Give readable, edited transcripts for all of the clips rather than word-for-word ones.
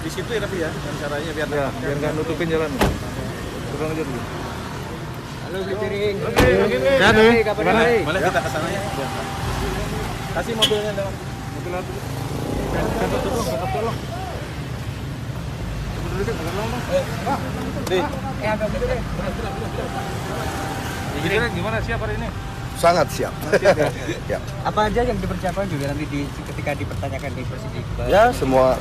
di situ ya tapi ya caranya biar biar nggak nutupin jalan. Turun aja dulu. Halo, beli piring. Ya, nih. Kapan hari? boleh kita ke sana ya. Kasih mobilnya dong. Mobil apa? Kantor tolong. Di. Agak gitu deh. Jadi gimana siap hari ini? Sangat siap. Ya. Apa aja yang dipersiapkan juga nanti ketika dipertanyakan di Presiden? Ya,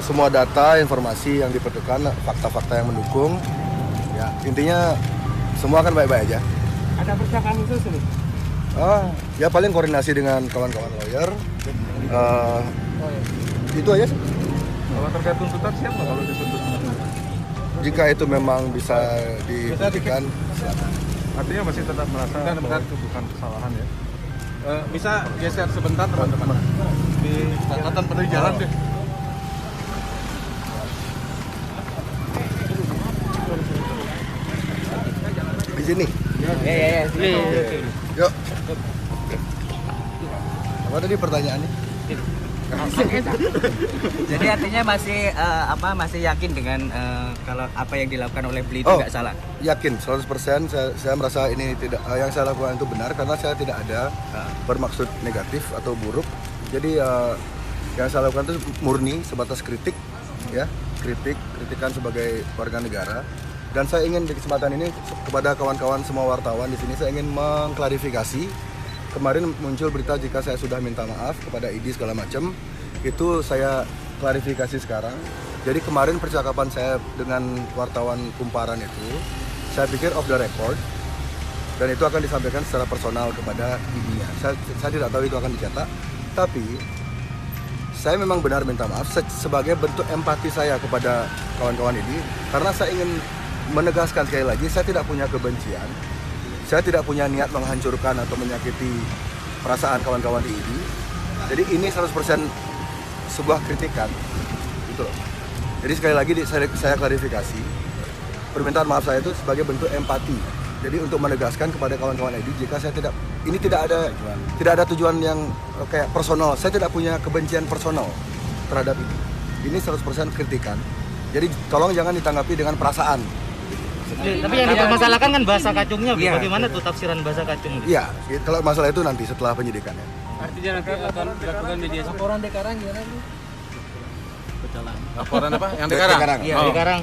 semua data, informasi yang diperlukan, fakta-fakta yang mendukung. Ya, intinya semua akan baik-baik aja. Ada persiapan khusus nih? Ya paling koordinasi dengan kawan-kawan lawyer. Itu aja sih. Kalau terkait tuntutan siap nggak kalau dituntut? Jika itu memang bisa dibuktikan, silakan. Artinya masih tetap merasa bahwa itu bukan kesalahan ya? Bisa geser sebentar teman-teman. Di catatan pada jalan deh. Di sini. Ya. Yuk. Apa tadi pertanyaannya? Jadi artinya masih yakin dengan kalau apa yang dilakukan oleh Beli itu nggak salah? Yakin 100%. Saya merasa ini tidak, yang saya lakukan itu benar karena saya tidak ada bermaksud negatif atau buruk. Jadi yang saya lakukan itu murni sebatas kritik, ya, kritikan sebagai warga negara. Dan saya ingin di kesempatan ini kepada kawan-kawan semua wartawan di sini saya ingin mengklarifikasi. Kemarin muncul berita jika saya sudah minta maaf kepada ID segala macam, itu saya klarifikasi sekarang. Jadi kemarin percakapan saya dengan wartawan Kumparan itu, saya pikir off the record, dan itu akan disampaikan secara personal kepada ID-nya. Saya tidak tahu itu akan dicetak, tapi saya memang benar minta maaf sebagai bentuk empati saya kepada kawan-kawan ini, karena saya ingin menegaskan sekali lagi, saya tidak punya kebencian. Saya tidak punya niat menghancurkan atau menyakiti perasaan kawan-kawan di ID. Jadi ini 100% sebuah kritikan. Gitu loh. Jadi sekali lagi saya klarifikasi. Permintaan maaf saya itu sebagai bentuk empati. Jadi untuk menegaskan kepada kawan-kawan ID jika saya tidak ada tujuan yang kayak personal. Saya tidak punya kebencian personal terhadap ini. Ini 100% kritikan. Jadi tolong jangan ditanggapi dengan perasaan. Tapi yang dipermasalahkan kan bahasa kacungnya, bagaimana tuh tafsiran bahasa kacung? Iya, kalau masalah itu nanti setelah penyidikannya. Artinya nanti akan dilakukan mediasi. Laporan di Karang gimana nih? Laporan apa? Yang di Karang? Iya, di Karang.